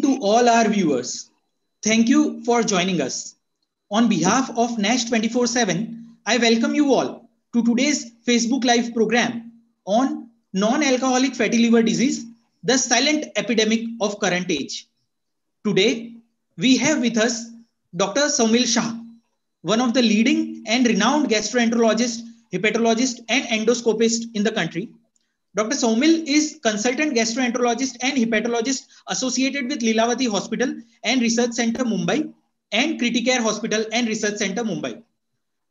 To all our viewers. Thank you for joining us. On behalf of Nash 24/7, I welcome you all to today's Facebook Live program on non-alcoholic fatty liver disease, the silent epidemic of current age. Today, we have with us Dr. Saumil Shah, one of the leading and renowned gastroenterologist, hepatologist, and endoscopist in the country. Dr. Saumil is consultant gastroenterologist and hepatologist associated with Lilavati Hospital and Research Center Mumbai and Criticare Hospital and Research Center Mumbai.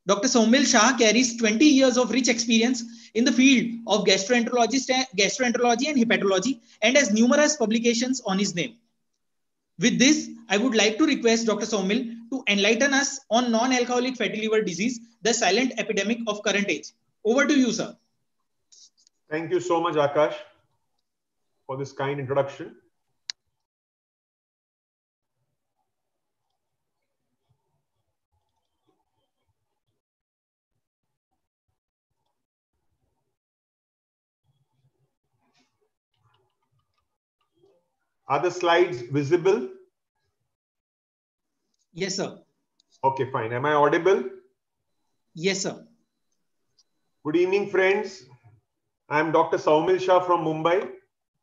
Dr. Saumil Shah carries 20 years of rich experience in the field of gastroenterology and hepatology and has numerous publications on his name. With this, I would like to request Dr. Saumil to enlighten us on non-alcoholic fatty liver disease, the silent epidemic of current age. Over to you, sir. Thank you so much, Akash, for this kind introduction. Are the slides visible? Yes, sir. Okay, fine. Am I audible? Yes, sir. Good evening, friends. I am Dr. Saumil Shah from Mumbai.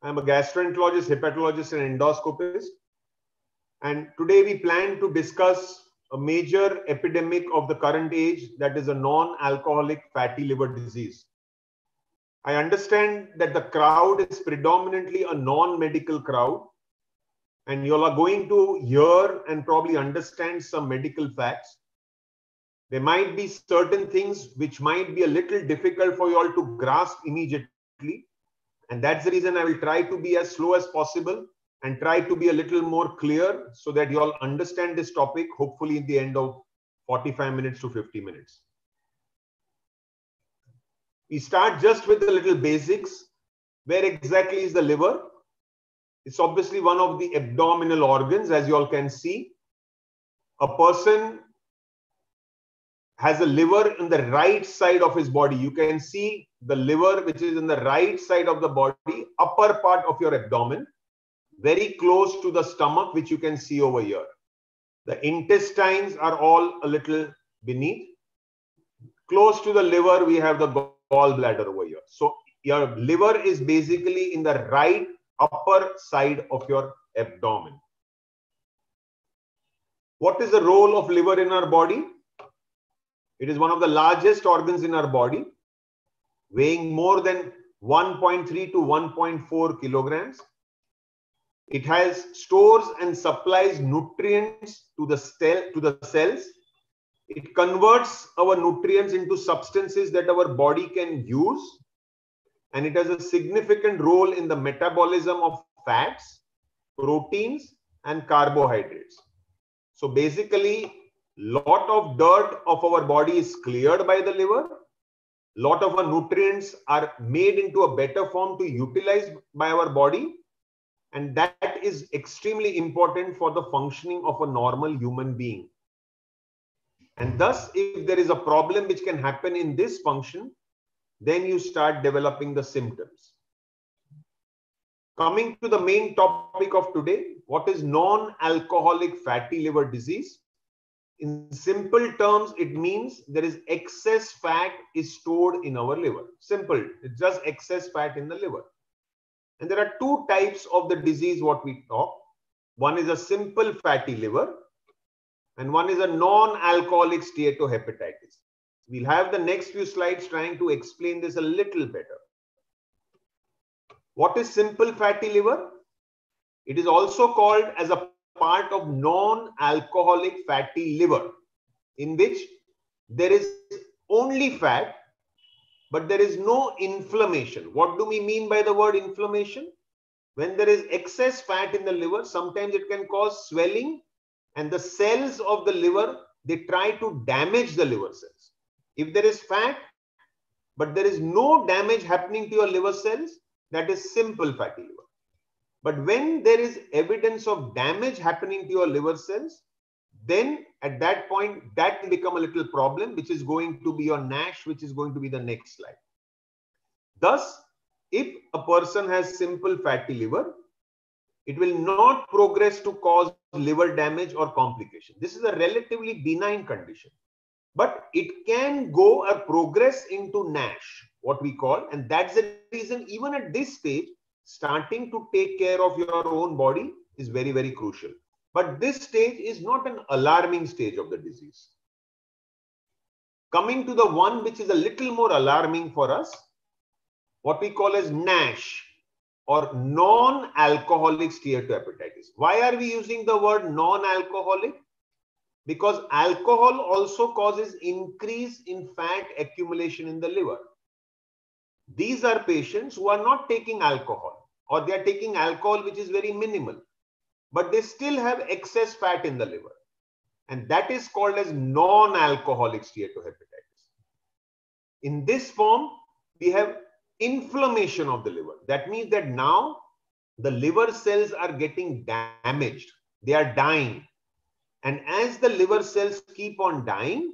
I am a gastroenterologist, hepatologist, and endoscopist. And today we plan to discuss a major epidemic of the current age, that is a non-alcoholic fatty liver disease. I understand that the crowd is predominantly a non-medical crowd, and you all are going to hear and probably understand some medical facts. There might be certain things which might be a little difficult for you all to grasp immediately. And that's the reason I will try to be as slow as possible and try to be a little more clear so that you all understand this topic, hopefully in the end of 45 minutes to 50 minutes. We start just with the little basics. Where exactly is the liver? It's obviously one of the abdominal organs, as you all can see. A person has a liver in the right side of his body. You can see the liver, which is in the right side of the body, upper part of your abdomen, very close to the stomach, which you can see over here. The intestines are all a little beneath. Close to the liver, we have the gallbladder over here. So your liver is basically in the right upper side of your abdomen. What is the role of liver in our body? It is one of the largest organs in our body, weighing more than 1.3 to 1.4 kilograms. It has stores and supplies nutrients to the cells. It converts our nutrients into substances that our body can use. And it has a significant role in the metabolism of fats, proteins, and carbohydrates. So basically, lot of dirt of our body is cleared by the liver. Lot of our nutrients are made into a better form to utilize by our body. And that is extremely important for the functioning of a normal human being. And thus, if there is a problem which can happen in this function, then you start developing the symptoms. Coming to the main topic of today, what is non-alcoholic fatty liver disease? In simple terms, it means there is excess fat is stored in our liver. Simple, it's just excess fat in the liver. And there are two types of the disease what we talk. One is a simple fatty liver and one is a non-alcoholic steatohepatitis. We'll have the next few slides trying to explain this a little better. What is simple fatty liver? It is also called as a part of non-alcoholic fatty liver, in which there is only fat, but there is no inflammation. What do we mean by the word inflammation? When there is excess fat in the liver, sometimes it can cause swelling, and the cells of the liver, they try to damage the liver cells. If there is fat, but there is no damage happening to your liver cells, that is simple fatty liver. But when there is evidence of damage happening to your liver cells, then at that point, that can become a little problem, which is going to be your NASH, which is going to be the next slide. Thus, if a person has simple fatty liver, It will not progress to cause liver damage or complication. This is a relatively benign condition, but it can go or progress into NASH, what we call, and that's the reason even at this stage, starting to take care of your own body is very, very crucial. But this stage is not an alarming stage of the disease. Coming to the one which is a little more alarming for us, what we call as NASH, or non-alcoholic steatohepatitis. Why are we using the word non-alcoholic? Because alcohol also causes increase in fat accumulation in the liver. These are patients who are not taking alcohol, or they are taking alcohol which is very minimal, but they still have excess fat in the liver. And that is called as non-alcoholic steatohepatitis. In this form, we have inflammation of the liver. That means that now the liver cells are getting damaged. They are dying. And as the liver cells keep on dying,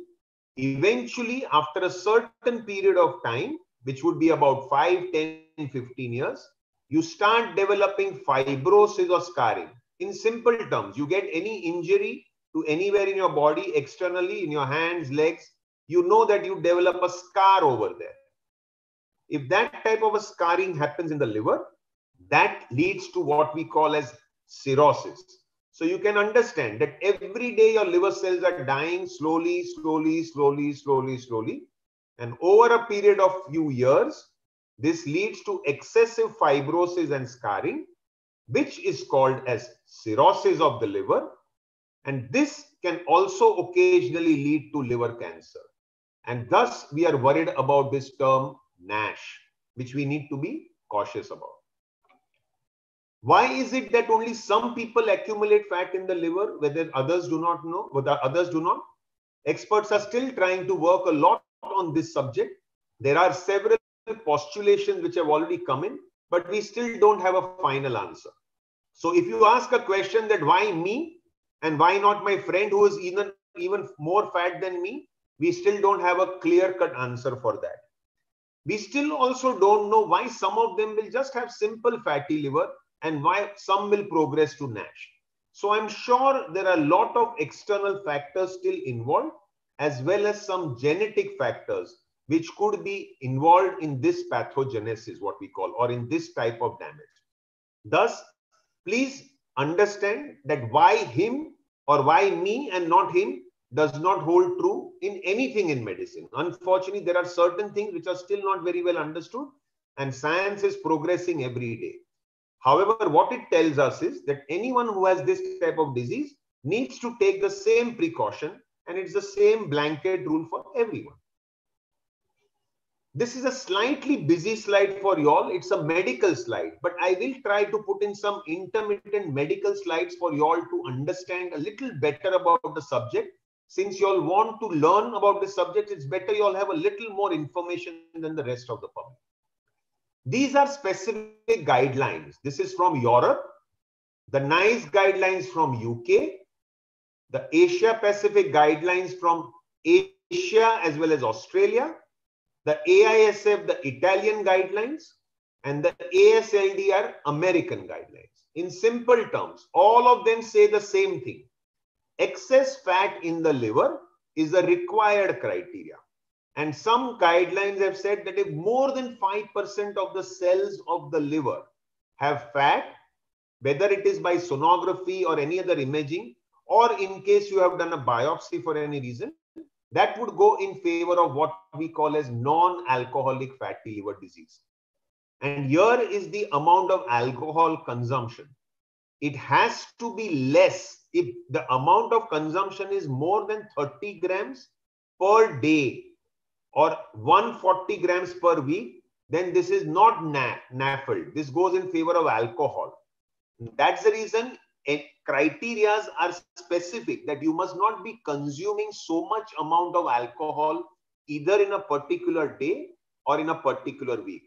eventually after a certain period of time, which would be about 5, 10, 15 years, you start developing fibrosis or scarring. In simple terms, you get any injury to anywhere in your body, externally, in your hands, legs, you know that you develop a scar over there. If that type of a scarring happens in the liver, that leads to what we call as cirrhosis. So you can understand that every day your liver cells are dying slowly, slowly, slowly, slowly, slowly. And over a period of few years, this leads to excessive fibrosis and scarring, which is called as cirrhosis of the liver. And this can also occasionally lead to liver cancer. And thus we are worried about this term NASH, which we need to be cautious about. Why is it that only some people accumulate fat in the liver, whether others do not know, whether others do not? Experts are still trying to work a lot on this subject. There are several postulations which have already come in, but we still don't have a final answer. So if you ask a question that why me and why not my friend who is even more fat than me, we still don't have a clear-cut answer for that. We still also don't know why some of them will just have simple fatty liver and why some will progress to NASH. So I'm sure there are a lot of external factors still involved, as well as some genetic factors which could be involved in this pathogenesis, what we call, or in this type of damage. Thus, please understand that why him or why me and not him does not hold true in anything in medicine. Unfortunately, there are certain things which are still not very well understood, and science is progressing every day. However, what it tells us is that anyone who has this type of disease needs to take the same precaution, and it's the same blanket rule for everyone. This is a slightly busy slide for you all. It's a medical slide, but I will try to put in some intermittent medical slides for you all to understand a little better about the subject. Since you all want to learn about this subject, it's better you all have a little more information than the rest of the public. These are specific guidelines. This is from Europe, the NICE guidelines from UK, the Asia Pacific guidelines from Asia as well as Australia, the AISF, the Italian guidelines, and the ASLDR American guidelines. In simple terms, all of them say the same thing. Excess fat in the liver is a required criteria. And some guidelines have said that if more than 5% of the cells of the liver have fat, whether it is by sonography or any other imaging, or in case you have done a biopsy for any reason, that would go in favor of what we call as non-alcoholic fatty liver disease. And here is the amount of alcohol consumption. It has to be less. If the amount of consumption is more than 30 grams per day or 140 grams per week, then this is not Nafld. This goes in favor of alcohol. That's the reason criteria are specific, that you must not be consuming so much amount of alcohol either in a particular day or in a particular week.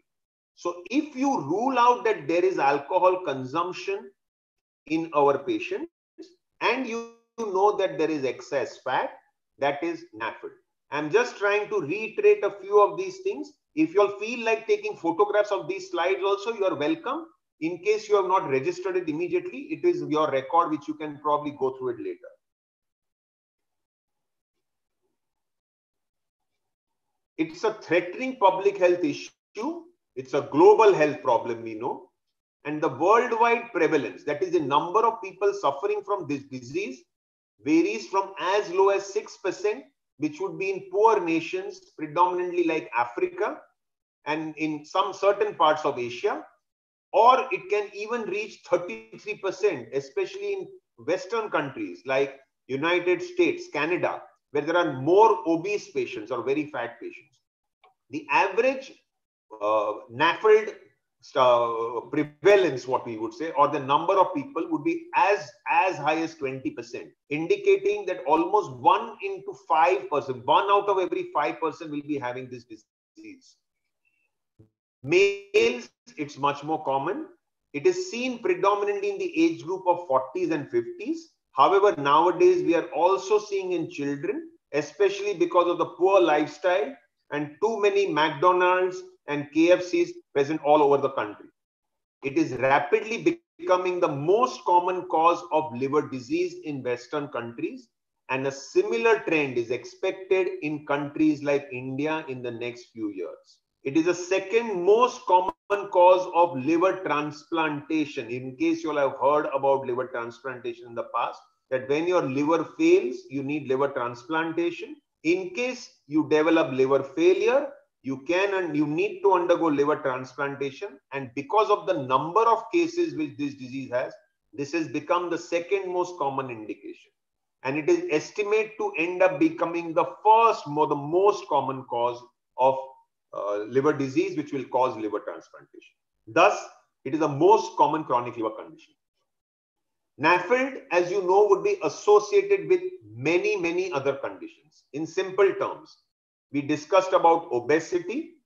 So if you rule out that there is alcohol consumption in our patients and you know that there is excess fat, that is Nafld. I'm just trying to reiterate a few of these things. If you all feel like taking photographs of these slides also, you are welcome. In case you have not registered it immediately, it is your record which you can probably go through it later. It's a threatening public health issue. It's a global health problem, we know. And the worldwide prevalence, that is the number of people suffering from this disease, varies from as low as 6%, which would be in poor nations, predominantly like Africa and in some certain parts of Asia, or it can even reach 33%, especially in Western countries like United States, Canada, where there are more obese patients or very fat patients. The average Nafld prevalence, what we would say, or the number of people would be as high as 20%, indicating that almost 1 into 5%, 1 out of every 5% will be having this disease. Males, it's much more common. It is seen predominantly in the age group of 40s and 50s. However, nowadays we are also seeing in children, especially because of the poor lifestyle and too many McDonald's and KFCs present all over the country. It is rapidly becoming the most common cause of liver disease in Western countries, and a similar trend is expected in countries like India in the next few years. It is the second most common cause of liver transplantation. In case you all have heard about liver transplantation in the past, that when your liver fails, you need liver transplantation. In case you develop liver failure, you can and you need to undergo liver transplantation. And because of the number of cases which this disease has, this has become the second most common indication. And it is estimated to end up becoming the most common cause of liver disease, which will cause liver transplantation. Thus, it is the most common chronic liver condition. Nafld, as you know, would be associated with many other conditions. In simple terms, we discussed about obesity.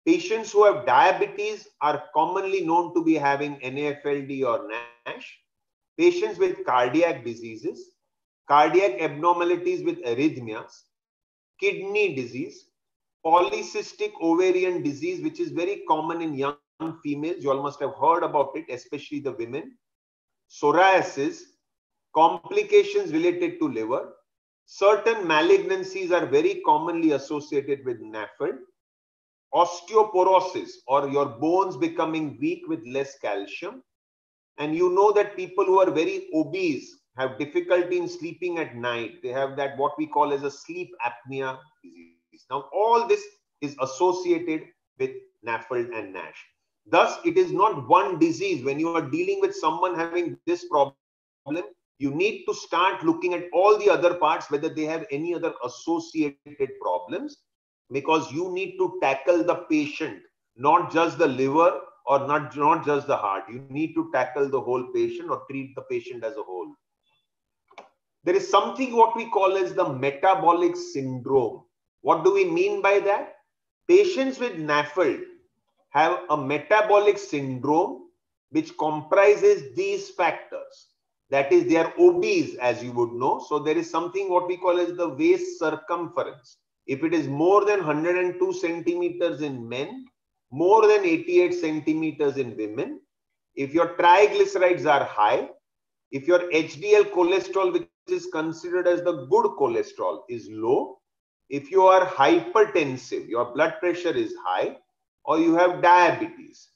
Patients who have diabetes are commonly known to be having NAFLD or NASH. Patients with cardiac diseases, cardiac abnormalities with arrhythmias, kidney disease, polycystic ovarian disease, which is very common in young females. You all must have heard about it, especially the women. Psoriasis, complications related to liver. Certain malignancies are very commonly associated with Nafld. Osteoporosis, or your bones becoming weak with less calcium. And you know that people who are very obese have difficulty in sleeping at night. They have that what we call as a sleep apnea disease. Now, all this is associated with Nafld and NASH. Thus, it is not one disease. When you are dealing with someone having this problem, you need to start looking at all the other parts, whether they have any other associated problems, because you need to tackle the patient, not just the liver or not just the heart. You need to tackle the whole patient or treat the patient as a whole. There is something what we call as the metabolic syndrome. What do we mean by that? Patients with Nafld have a metabolic syndrome which comprises these factors. That is, they are obese, as you would know. So there is something what we call as the waist circumference. If it is more than 102 centimeters in men, more than 88 centimeters in women, if your triglycerides are high, if your HDL cholesterol, which is considered as the good cholesterol, is low, if you are hypertensive, your blood pressure is high, or you have diabetes.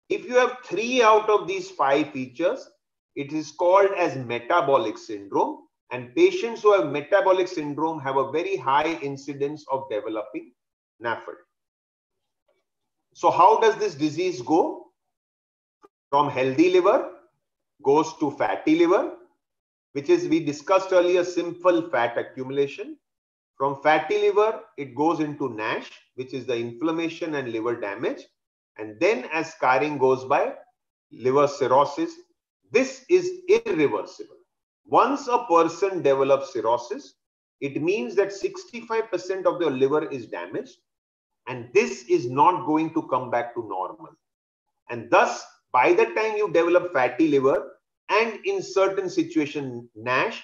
If you have 3 out of these 5 features, it is called as metabolic syndrome. And patients who have metabolic syndrome have a very high incidence of developing Nafld. So how does this disease go? From healthy liver, goes to fatty liver, which is, we discussed earlier, simple fat accumulation. From fatty liver, it goes into NASH, which is the inflammation and liver damage. And then as scarring goes by, liver cirrhosis. This is irreversible. Once a person develops cirrhosis, it means that 65% of their liver is damaged. And this is not going to come back to normal. And thus, by the time you develop fatty liver and in certain situations NASH,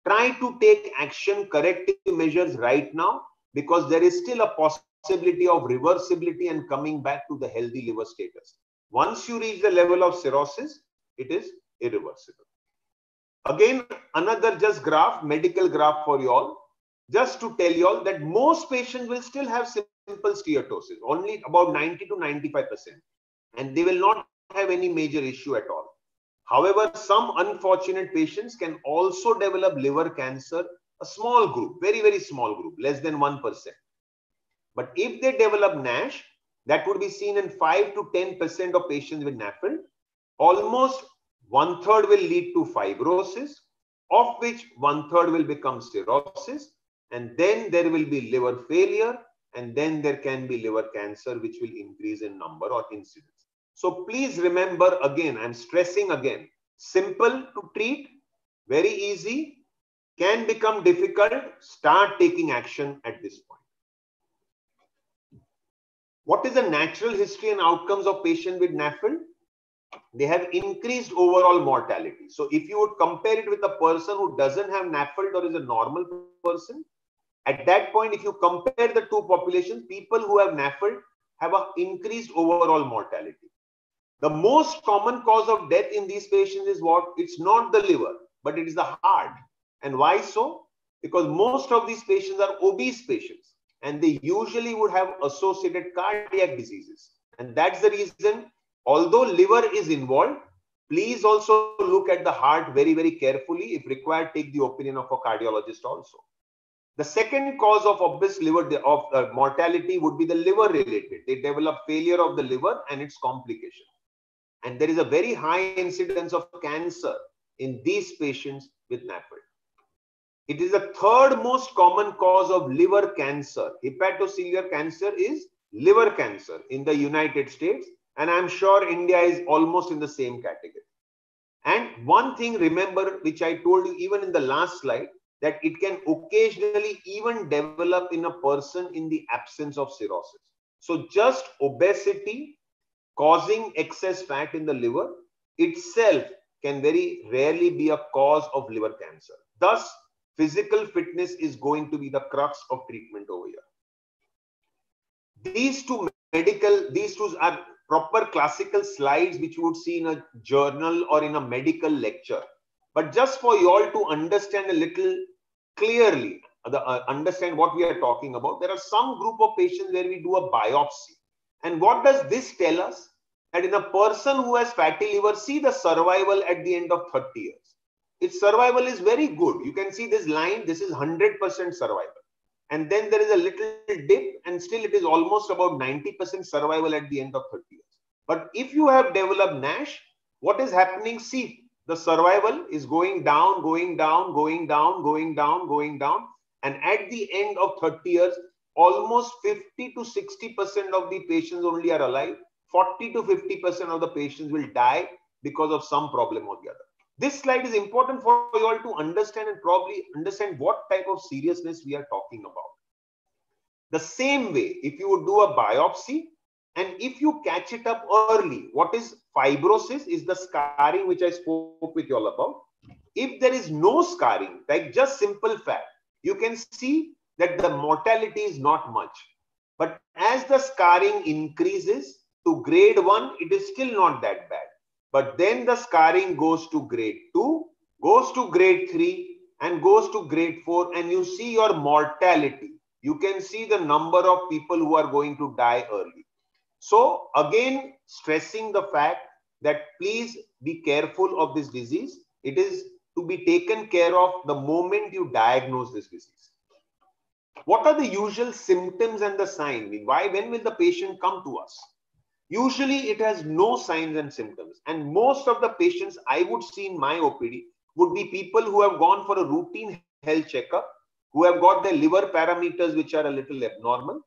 try to take action, corrective measures right now, because there is still a possibility of reversibility and coming back to the healthy liver status. Once you reach the level of cirrhosis, it is irreversible. Again, another just graph, medical graph for you all, just to tell you all that most patients will still have simple steatosis, only about 90 to 95%, and they will not have any major issue at all. However, some unfortunate patients can also develop liver cancer, a small group, very, very small group, less than 1%. But if they develop NASH, that would be seen in 5 to 10% of patients with Nafld. Almost 1/3 will lead to fibrosis, of which 1/3 will become cirrhosis, and then there will be liver failure, and then there can be liver cancer, which will increase in number or incidence. So please remember again, I'm stressing again, simple to treat, very easy, can become difficult, start taking action at this point. What is the natural history and outcomes of patients with Nafld? They have increased overall mortality. So if you would compare it with a person who doesn't have Nafld or is a normal person, at that point, if you compare the two populations, people who have Nafld have an increased overall mortality. The most common cause of death in these patients is what? It's not the liver, but it is the heart. And why so? Because most of these patients are obese patients, and they usually would have associated cardiac diseases. And that's the reason, although liver is involved, please also look at the heart very, very carefully. If required, take the opinion of a cardiologist also. The second cause of obese liver mortality would be the liver related. They develop failure of the liver and its complication. And there is a very high incidence of cancer in these patients with Nafld. It is the third most common cause of liver cancer. Hepatocellular cancer is liver cancer in the United States. And I'm sure India is almost in the same category. And one thing, remember, which I told you even in the last slide, that it can occasionally even develop in a person in the absence of cirrhosis. So just obesity causing excess fat in the liver itself can very rarely be a cause of liver cancer. Thus, physical fitness is going to be the crux of treatment over here. These two are proper classical slides which you would see in a journal or in a medical lecture. But just for you all to understand a little clearly, understand what we are talking about, there are some group of patients where we do a biopsy. And what does this tell us? That in a person who has fatty liver, see the survival at the end of 30 years. Its survival is very good. You can see this line, this is 100% survival. And then there is a little dip, and still it is almost about 90% survival at the end of 30 years. But if you have developed NASH, what is happening? See, the survival is going down, going down, going down, going down, going down. And at the end of 30 years, almost 50 to 60% of the patients only are alive. 40 to 50% of the patients will die because of some problem or the other. This slide is important for you all to understand and probably understand what type of seriousness we are talking about. The same way, if you would do a biopsy and if you catch it up early, what is fibrosis? Is the scarring which I spoke with you all about. If there is no scarring, like just simple fat, you can see that the mortality is not much. But as the scarring increases to grade 1, it is still not that bad. But then the scarring goes to grade 2, goes to grade 3, and goes to grade 4, and you see your mortality. You can see the number of people who are going to die early. So again, stressing the fact that please be careful of this disease. It is to be taken care of the moment you diagnose this disease. What are the usual symptoms and the signs? When will the patient come to us? Usually it has no signs and symptoms. And most of the patients I would see in my OPD would be people who have gone for a routine health checkup, who have got their liver parameters which are a little abnormal,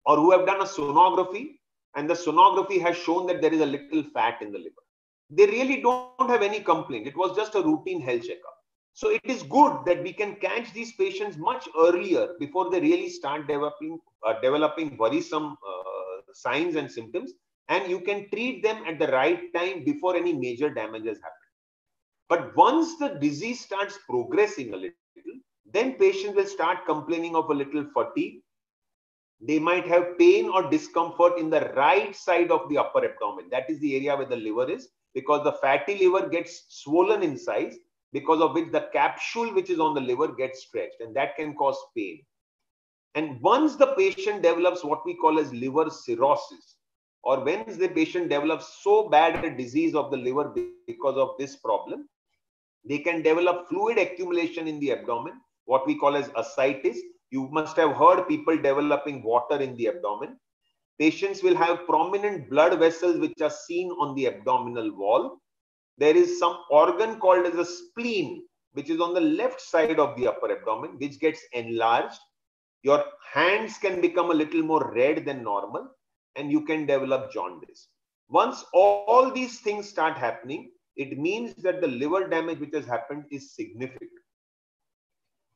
or who have done a sonography and the sonography has shown that there is a little fat in the liver. They really don't have any complaint. It was just a routine health checkup. So it is good that we can catch these patients much earlier before they really start developing worrisome signs and symptoms, and you can treat them at the right time before any major damages happen. But once the disease starts progressing a little, then patients will start complaining of a little fatigue, They might have pain or discomfort in the right side of the upper abdomen. That is the area where the liver is, because the fatty liver gets swollen in size, because of which the capsule which is on the liver gets stretched, and that can cause pain. And once the patient develops what we call as liver cirrhosis, or when the patient develops so bad a disease of the liver because of this problem, they can develop fluid accumulation in the abdomen, what we call as ascites. You must have heard people developing water in the abdomen. Patients will have prominent blood vessels which are seen on the abdominal wall. There is some organ called as a spleen, which is on the left side of the upper abdomen, which gets enlarged. Your hands can become a little more red than normal, and you can develop jaundice. Once all these things start happening, it means that the liver damage which has happened is significant.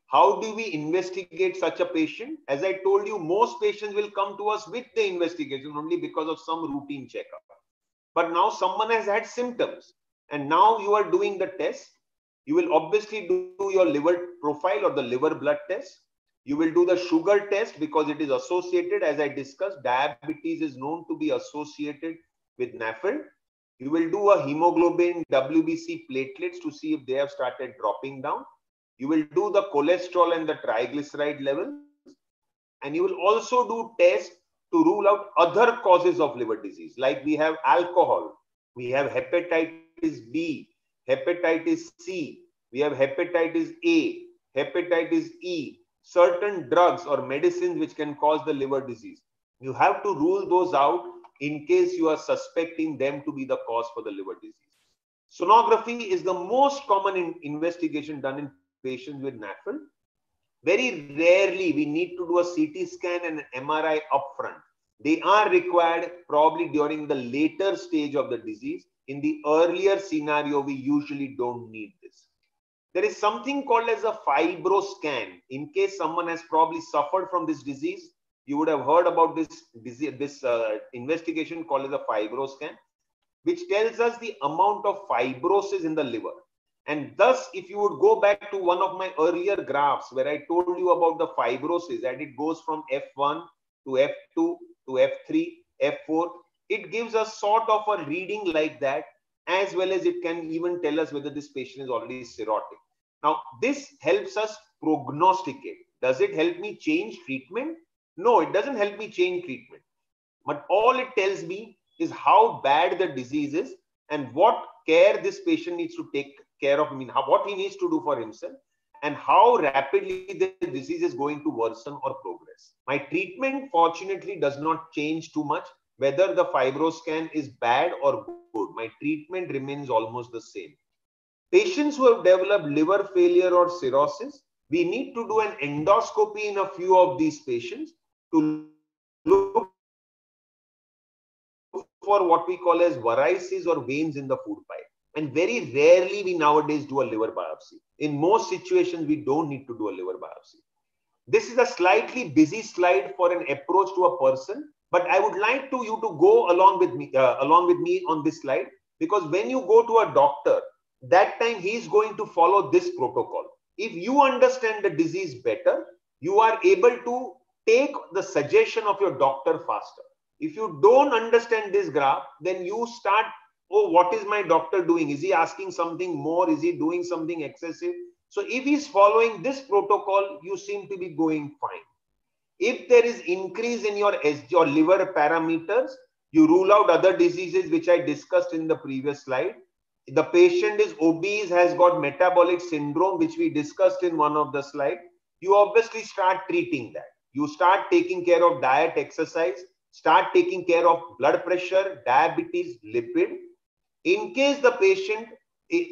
How do we investigate such a patient? As I told you, most patients will come to us with the investigation only because of some routine checkup. But now someone has had symptoms, and now you are doing the test. You will obviously do your liver profile or the liver blood test. You will do the sugar test because it is associated, as I discussed, diabetes is known to be associated with Nafld. You will do a hemoglobin, WBC platelets to see if they have started dropping down. You will do the cholesterol and the triglyceride levels. And you will also do tests to rule out other causes of liver disease. Like we have alcohol, we have hepatitis B, hepatitis C, we have hepatitis A, hepatitis E, certain drugs or medicines which can cause the liver disease. You have to rule those out in case you are suspecting them to be the cause for the liver disease. Sonography is the most common investigation done in patients with Nafld. Very rarely we need to do a CT scan and an MRI upfront. They are required probably during the later stage of the disease. In the earlier scenario, we usually don't need this. There is something called as a Fibro Scan. In case someone has probably suffered from this disease, you would have heard about this investigation called as a Fibro Scan, which tells us the amount of fibrosis in the liver. And thus, if you would go back to one of my earlier graphs where I told you about the fibrosis, and it goes from F1 to F2 to F3, F4, it gives us sort of a reading like that, as well as it can even tell us whether this patient is already cirrhotic. Now, this helps us prognosticate. Does it help me change treatment? No, it doesn't help me change treatment. But all it tells me is how bad the disease is and what care this patient needs to take care of, what he needs to do for himself, and how rapidly the disease is going to worsen or progress. My treatment, fortunately, does not change too much. Whether the fibroscan is bad or good, my treatment remains almost the same. Patients who have developed liver failure or cirrhosis, we need to do an endoscopy in a few of these patients to look for what we call as varices or veins in the food pipe. And very rarely we nowadays do a liver biopsy. In most situations, we don't need to do a liver biopsy. This is a slightly busy slide for an approach to a person, but I would like you to go along with me on this slide, because when you go to a doctor, that time he is going to follow this protocol. If you understand the disease better, you are able to take the suggestion of your doctor faster. If you don't understand this graph, then you start, oh, what is my doctor doing? Is he asking something more? Is he doing something excessive? So if he's following this protocol, you seem to be going fine. If there is increase in your liver parameters, you rule out other diseases which I discussed in the previous slide. The patient is obese, has got metabolic syndrome, which we discussed in one of the slides. You obviously start treating that. You start taking care of diet, exercise, start taking care of blood pressure, diabetes, lipid. In case the patient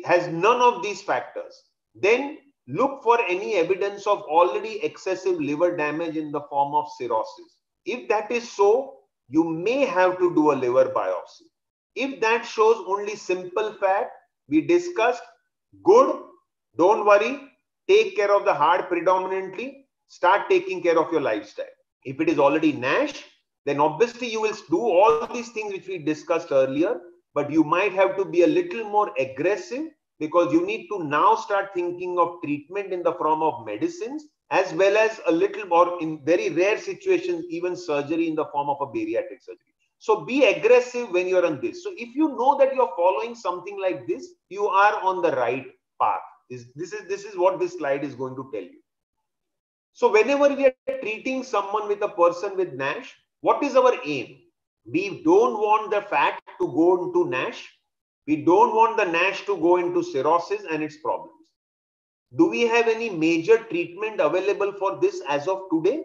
has none of these factors, then look for any evidence of already excessive liver damage in the form of cirrhosis. If that is so, you may have to do a liver biopsy. If that shows only simple fat, we discussed, good, don't worry, take care of the heart predominantly, start taking care of your lifestyle. If it is already NASH, then obviously you will do all these things which we discussed earlier, but you might have to be a little more aggressive because you need to now start thinking of treatment in the form of medicines, as well as a little more, in very rare situations, even surgery in the form of a bariatric surgery. So be aggressive when you're on this. So if you know that you're following something like this, you are on the right path. This is what this slide is going to tell you. So whenever we are treating someone with a person with NASH, what is our aim? We don't want the fat to go into NASH. We don't want the NASH to go into cirrhosis and its problems. Do we have any major treatment available for this as of today?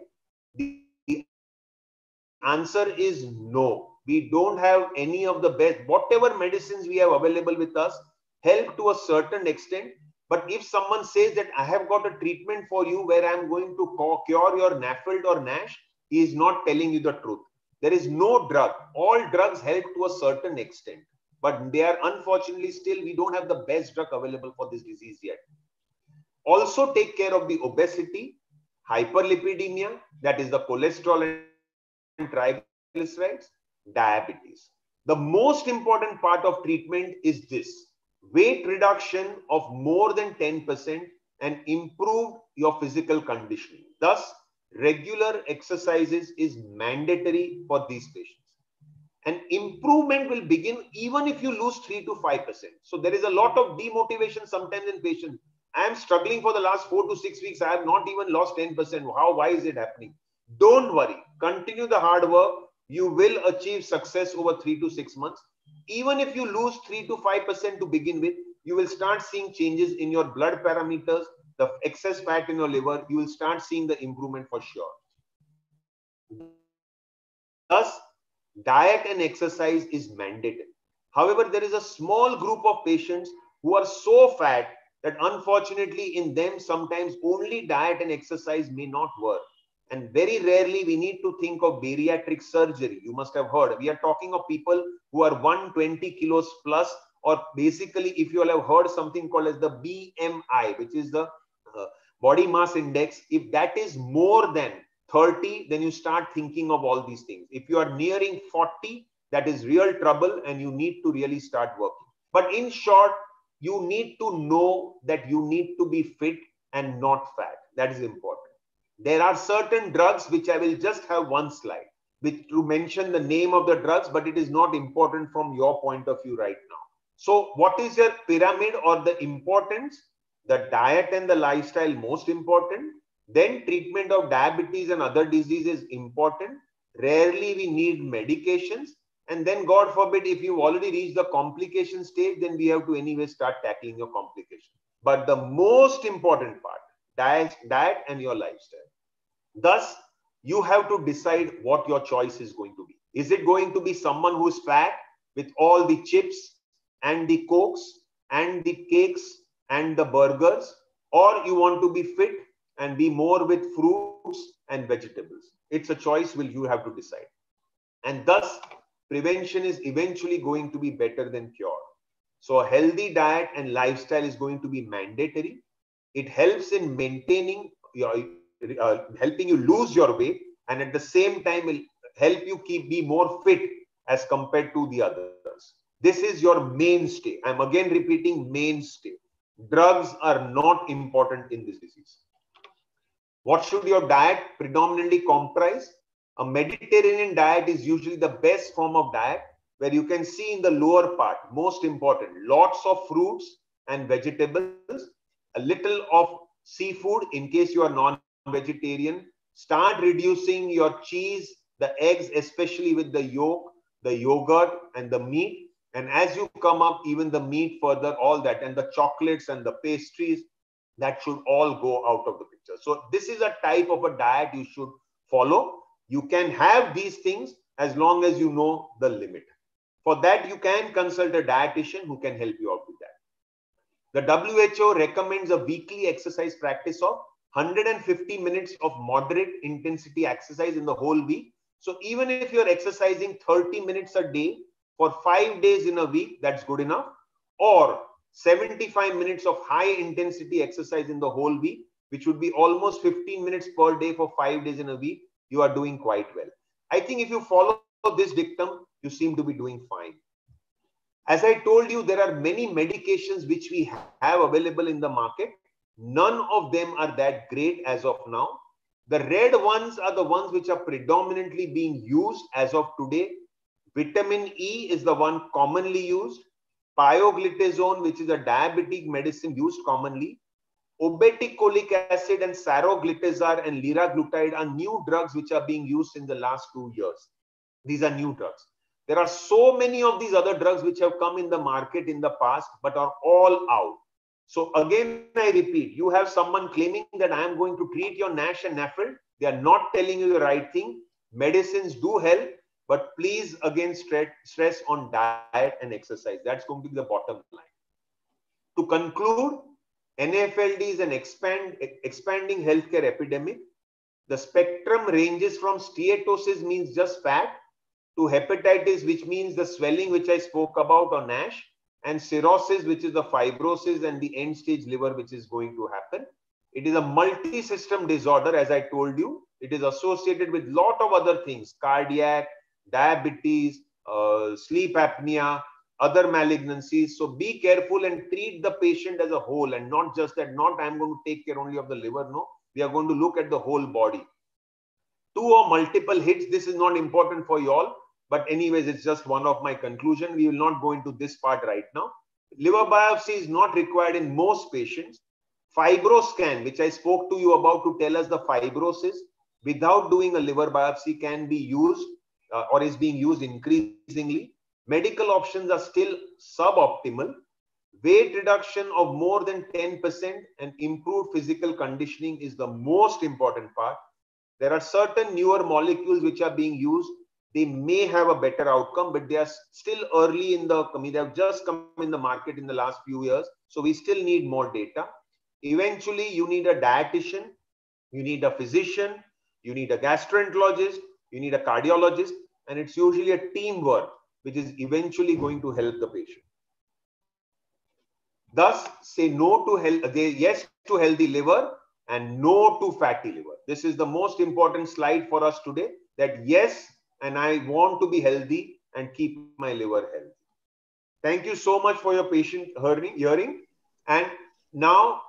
The answer is no. We don't have any of the best. Whatever medicines we have available with us help to a certain extent. But if someone says that I have got a treatment for you where I am going to cure your Nafld or NASH, he is not telling you the truth. There is no drug. All drugs help to a certain extent. But they are, unfortunately, still we don't have the best drug available for this disease yet. Also take care of the obesity, hyperlipidemia, that is the cholesterol and triglycerides, diabetes. The most important part of treatment is this: weight reduction of more than 10% and improve your physical conditioning. Thus, regular exercises is mandatory for these patients. And improvement will begin even if you lose 3 to 5%. So there is a lot of demotivation sometimes in patients. I am struggling for the last 4 to 6 weeks. I have not even lost 10%. Why is it happening? Don't worry. Continue the hard work. You will achieve success over 3 to 6 months. Even if you lose 3 to 5% to begin with, you will start seeing changes in your blood parameters, the excess fat in your liver. You will start seeing the improvement for sure. Thus, diet and exercise is mandatory. However, there is a small group of patients who are so fat that unfortunately in them sometimes only diet and exercise may not work. And very rarely we need to think of bariatric surgery. You must have heard. We are talking of people who are 120 kilos plus, or basically if you all have heard something called as the BMI, which is the body mass index. If that is more than 30, then you start thinking of all these things. If you are nearing 40, that is real trouble and you need to really start working. But in short, you need to know that you need to be fit and not fat. That is important. There are certain drugs which I will just have one slide which to mention the name of the drugs, but it is not important from your point of view right now. So what is your pyramid or the importance? The diet and the lifestyle most important. Then treatment of diabetes and other diseases important. Rarely we need medications. And then God forbid, if you've already reached the complication stage, then we have to anyway start tackling your complication. But the most important part, diet and your lifestyle. Thus, you have to decide what your choice is going to be. Is it going to be someone who is fat with all the chips and the cokes and the cakes and the burgers, or you want to be fit and be more with fruits and vegetables? It's a choice which you have to decide. And thus, prevention is eventually going to be better than cure. So a healthy diet and lifestyle is going to be mandatory. It helps in maintaining your, helping you lose your weight, and at the same time will help you be more fit as compared to the others. This is your mainstay. I'm again repeating, mainstay. Drugs are not important in this disease. What should your diet predominantly comprise? A Mediterranean diet is usually the best form of diet, where you can see in the lower part, most important, lots of fruits and vegetables, a little of seafood in case you are non-vegetarian. Start reducing your cheese, the eggs, especially with the yolk, the yogurt and the meat. And as you come up, even the meat further, all that, and the chocolates and the pastries, that should all go out of the picture. So this is a type of a diet you should follow. You can have these things as long as you know the limit. For that, you can consult a dietitian who can help you out with that. The WHO recommends a weekly exercise practice of 150 minutes of moderate intensity exercise in the whole week. So even if you're exercising 30 minutes a day for 5 days in a week, that's good enough. Or 75 minutes of high intensity exercise in the whole week, which would be almost 15 minutes per day for 5 days in a week, you are doing quite well. I think if you follow this dictum, you seem to be doing fine. As I told you, there are many medications which we have available in the market. None of them are that great as of now. The red ones are the ones which are predominantly being used as of today. Vitamin E is the one commonly used. Pioglitazone, which is a diabetic medicine used commonly. Obeticholic acid and saroglitazar and liraglutide are new drugs which are being used in the last 2 years. These are new drugs. There are so many of these other drugs which have come in the market in the past, but are all out. So again, I repeat, you have someone claiming that I am going to treat your NASH and Nafld. They are not telling you the right thing. Medicines do help, but please again stress on diet and exercise. That's going to be the bottom line. To conclude, Nephildi is an expanding healthcare epidemic. The spectrum ranges from steatosis, means just fat, to hepatitis, which means the swelling which I spoke about, or NASH, and cirrhosis, which is the fibrosis and the end stage liver which is going to happen. It is a multi-system disorder, as I told you. It is associated with a lot of other things: cardiac, diabetes, sleep apnea, other malignancies. So be careful and treat the patient as a whole, and not just that, not I'm going to take care only of the liver. No, we are going to look at the whole body. 2 or multiple hits, this is not important for you all. But anyways, it's just one of my conclusion. We will not go into this part right now. Liver biopsy is not required in most patients. Fibro scan, which I spoke to you about to tell us the fibrosis, without doing a liver biopsy can be used or is being used increasingly. Medical options are still suboptimal. Weight reduction of more than 10% and improved physical conditioning is the most important part. There are certain newer molecules which are being used. They may have a better outcome, but they are still early in the, they have just come in the market in the last few years. So we still need more data. Eventually, you need a dietitian, you need a physician, you need a gastroenterologist, you need a cardiologist, and it's usually a teamwork which is eventually going to help the patient. Thus, say no to yes to healthy liver and no to fatty liver. This is the most important slide for us today, that yes, and I want to be healthy and keep my liver healthy. Thank you so much for your patient hearing. And now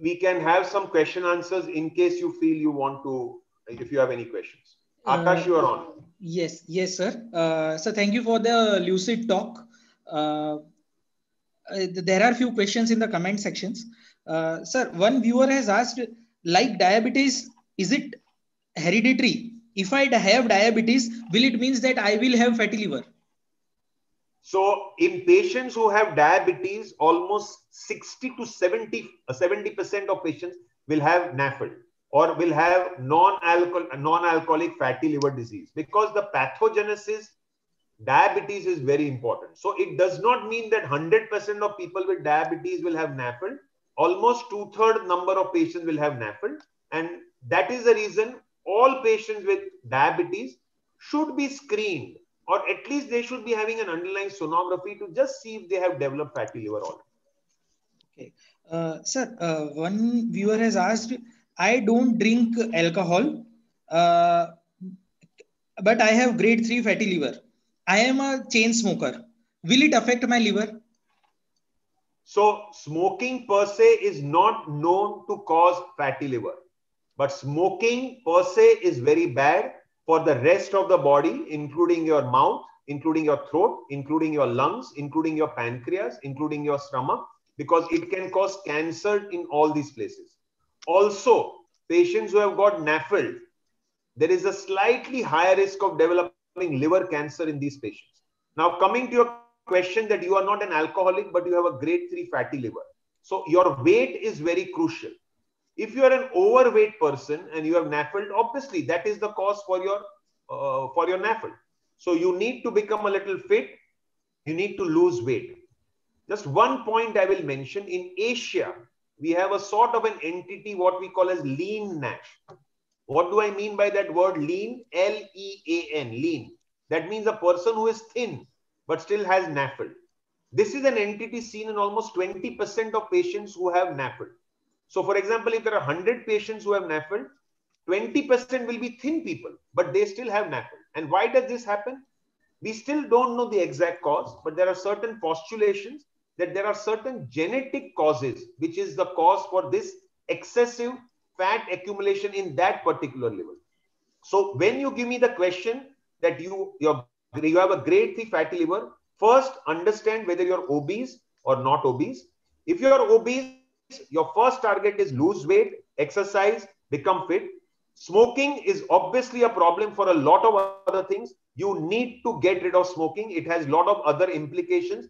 we can have some question answers in case you feel you want to, if you have any questions. Akash, you are on. Yes, sir. So thank you for the lucid talk. There are few questions in the comment sections. Sir, one viewer has asked, like diabetes, is it hereditary? If I have diabetes, will it means that I will have fatty liver? So in patients who have diabetes, almost 60 to 70% of patients will have Nafld or will have non-alcoholic fatty liver disease, because the pathogenesis diabetes is very important. So it does not mean that 100% of people with diabetes will have Nafld. Almost 2/3 number of patients will have Nafld, and that is the reason all patients with diabetes should be screened, or at least they should be having an underlying sonography to just see if they have developed fatty liver already. Okay. Sir, one viewer has asked, I don't drink alcohol, but I have grade 3 fatty liver. I am a chain smoker. Will it affect my liver? So smoking per se is not known to cause fatty liver, but smoking per se is very bad for the rest of the body, including your mouth, including your throat, including your lungs, including your pancreas, including your stomach, because it can cause cancer in all these places. Also, patients who have got Nafld, there is a slightly higher risk of developing liver cancer in these patients. Now, coming to your question that you are not an alcoholic, but you have a grade 3 fatty liver. So your weight is very crucial. If you are an overweight person and you have Nafld, obviously that is the cause for your Nafld. So you need to become a little fit. You need to lose weight. Just one point I will mention: in Asia, we have a sort of an entity what we call as lean NASH. What do I mean by that word lean? L-E-A-N, lean. That means a person who is thin but still has Nafld. This is an entity seen in almost 20% of patients who have Nafld. So for example, if there are 100 patients who have Nafld, 20% will be thin people, but they still have Nafld. And why does this happen? We still don't know the exact cause, but there are certain postulations that there are certain genetic causes, which is the cause for this excessive fat accumulation in that particular liver. So when you give me the question that you have a grade 3 fatty liver, first understand whether you're obese or not obese. If you're obese, your first target is lose weight, exercise, become fit. Smoking is obviously a problem for a lot of other things. You need to get rid of smoking. It has a lot of other implications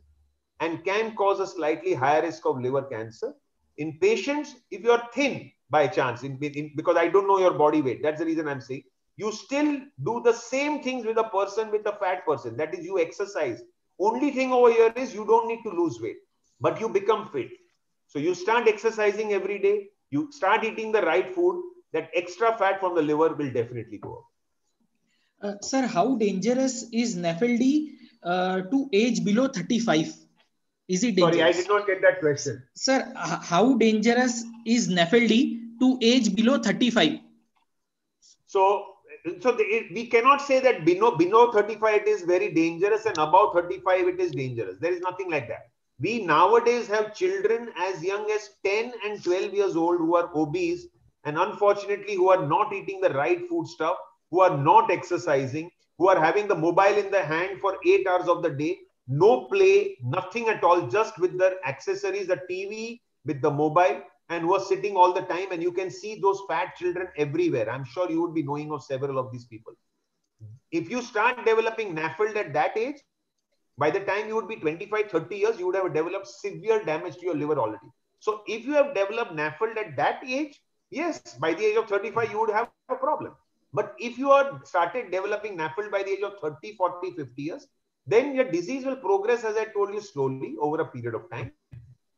and can cause a slightly higher risk of liver cancer. In patients, if you are thin by chance, because I don't know your body weight, that's the reason I'm saying, you still do the same things with a person, with a fat person. That is, you exercise. Only thing over here is you don't need to lose weight, but you become fit. So you start exercising every day. You start eating the right food. That extra fat from the liver will definitely go up. Sir, how dangerous is Nephildi to age below 35? Is it dangerous? Sorry, I did not get that question. Sir, how dangerous is Nephildi to age below 35? So we cannot say that below 35 it is very dangerous and above 35 it is dangerous. There is nothing like that. We nowadays have children as young as 10 and 12 years old who are obese and unfortunately who are not eating the right food stuff, who are not exercising, who are having the mobile in the hand for 8 hours of the day, no play, nothing at all, just with their accessories, the TV, with the mobile, and who are sitting all the time. And you can see those fat children everywhere. I'm sure you would be knowing of several of these people. If you start developing Nafld at that age, by the time you would be 25, 30 years, you would have developed severe damage to your liver already. So if you have developed Nafld at that age, yes, by the age of 35, you would have a problem. But if you are started developing Nafld by the age of 30, 40, 50 years, then your disease will progress, as I told you, slowly over a period of time.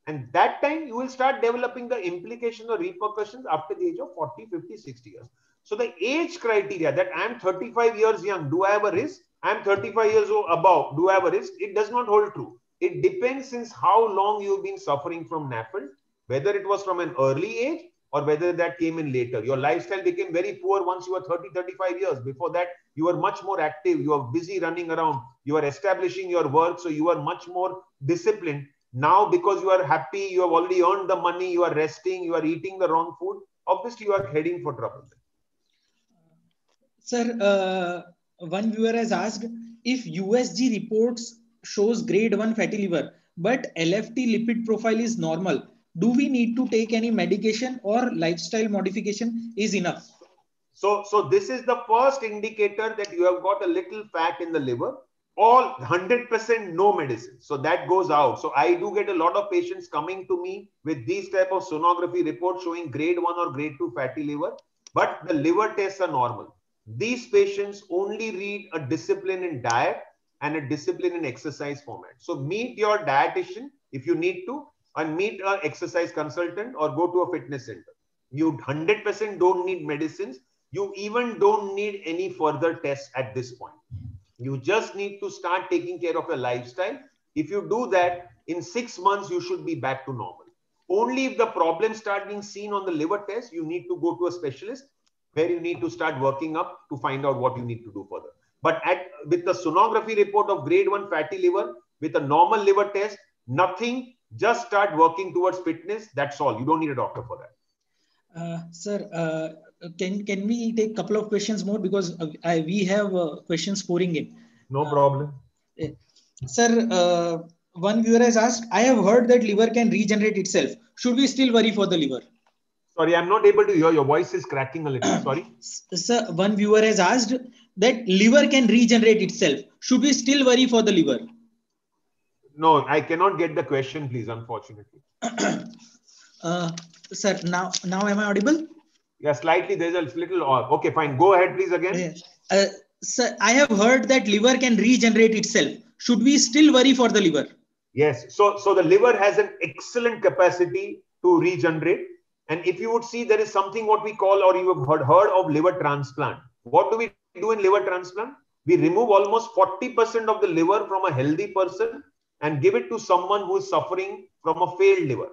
And that time you will start developing the implications or repercussions after the age of 40, 50, 60 years. So the age criteria that I'm 35 years young, do I have a risk? I'm 35 years old above, do I have a risk? It does not hold true. It depends since how long you've been suffering from Nafld, whether it was from an early age or whether that came in later. Your lifestyle became very poor once you were 30, 35 years. Before that, you were much more active. You were busy running around. You are establishing your work. So you are much more disciplined. Now, because you are happy, you have already earned the money, you are resting, you are eating the wrong food, obviously you are heading for trouble. Sir, one viewer has asked, if USG reports shows grade 1 fatty liver, but LFT lipid profile is normal, do we need to take any medication or lifestyle modification is enough? So this is the first indicator that you have got a little fat in the liver. All 100% no medicine. So that goes out. So I do get a lot of patients coming to me with these type of sonography reports showing grade 1 or grade 2 fatty liver, but the liver tests are normal. These patients only read a discipline in diet and a discipline in exercise format. So meet your dietitian if you need to, and meet an exercise consultant or go to a fitness center. You 100% don't need medicines. You even don't need any further tests at this point. You just need to start taking care of your lifestyle. If you do that, in 6 months, you should be back to normal. Only if the problems start being seen on the liver test, you need to go to a specialist where you need to start working up to find out what you need to do further. But with the sonography report of grade 1 fatty liver, with a normal liver test, nothing, just start working towards fitness. That's all. You don't need a doctor for that. Sir, can we take a couple of questions more, because we have questions pouring in. No problem. Sir, one viewer has asked, I have heard that liver can regenerate itself. Should we still worry for the liver? Sorry, I'm not able to hear. Your voice is cracking a little. Sorry. Sir, one viewer has asked that liver can regenerate itself. Should we still worry for the liver? No, I cannot get the question, please, unfortunately. Sir, now am I audible? Yeah, slightly. There's a little off. Okay, fine. Go ahead, please, again. Sir, I have heard that liver can regenerate itself. Should we still worry for the liver? Yes. So the liver has an excellent capacity to regenerate. And if you would see, there is something what we call, or you have heard of liver transplant. What do we do in liver transplant? We remove almost 40% of the liver from a healthy person and give it to someone who is suffering from a failed liver.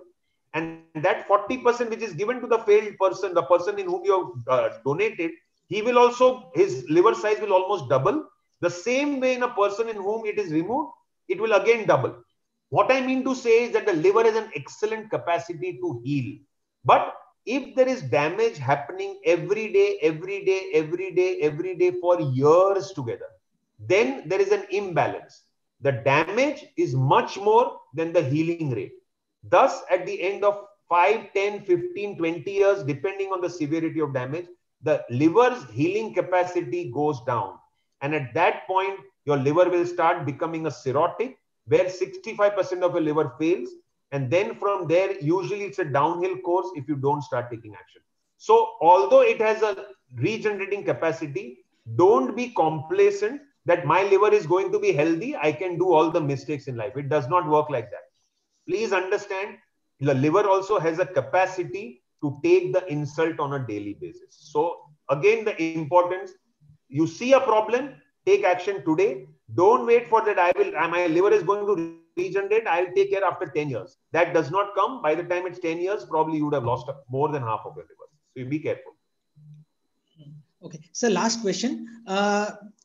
And that 40% which is given to the failed person, the person in whom you have donated, he will also, his liver size will almost double. The same way in a person in whom it is removed, it will again double. What I mean to say is that the liver has an excellent capacity to heal. But if there is damage happening every day, every day, every day, every day for years together, then there is an imbalance. The damage is much more than the healing rate. Thus, at the end of 5, 10, 15, 20 years, depending on the severity of damage, the liver's healing capacity goes down. And at that point, your liver will start becoming a cirrhotic, where 65% of your liver fails. And then from there, usually it's a downhill course if you don't start taking action. So although it has a regenerating capacity, don't be complacent that my liver is going to be healthy. I can do all the mistakes in life. It does not work like that. Please understand, the liver also has a capacity to take the insult on a daily basis. So again, the importance, you see a problem, take action today. Don't wait for that. My liver is going to regenerate. I'll take care after 10 years. That does not come. By the time it's 10 years, probably you would have lost more than half of your liver. So you be careful. Okay. So last question.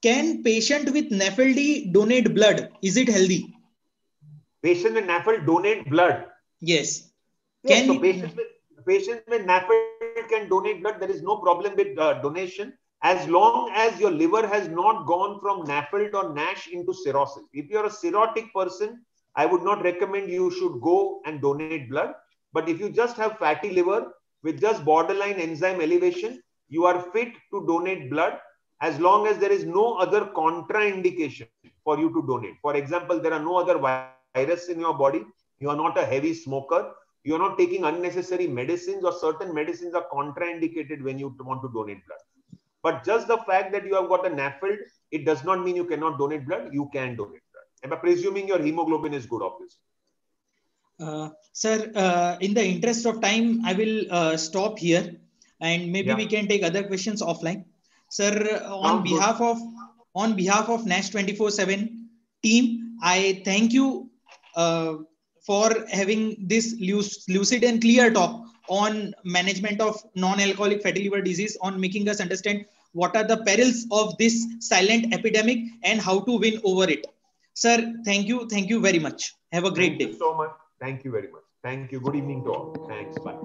Can patient with Nephildi donate blood? Is it healthy? Patient with Nafld donate blood? Yes. Yes, so patients with Nafld can donate blood. There is no problem with donation, as long as your liver has not gone from Nafld or NASH into cirrhosis. If you're a cirrhotic person, I would not recommend you should go and donate blood. But if you just have fatty liver with just borderline enzyme elevation, you are fit to donate blood as long as there is no other contraindication for you to donate. For example, there are no other virus in your body. You are not a heavy smoker. You are not taking unnecessary medicines, or certain medicines are contraindicated when you want to donate blood. But just the fact that you have got a Nafld, it does not mean you cannot donate blood. You can donate blood. And by presuming your hemoglobin is good, obviously. Sir, in the interest of time, I will stop here, and maybe we can take other questions offline. Sir, on behalf of NASH 24/7 team, I thank you for having this lucid and clear talk on management of non-alcoholic fatty liver disease, on making us understand what are the perils of this silent epidemic and how to win over it. Sir, thank you. Thank you very much. Have a great day. Thank you so much. Thank you very much. Thank you. Good evening to all. Thanks. Bye.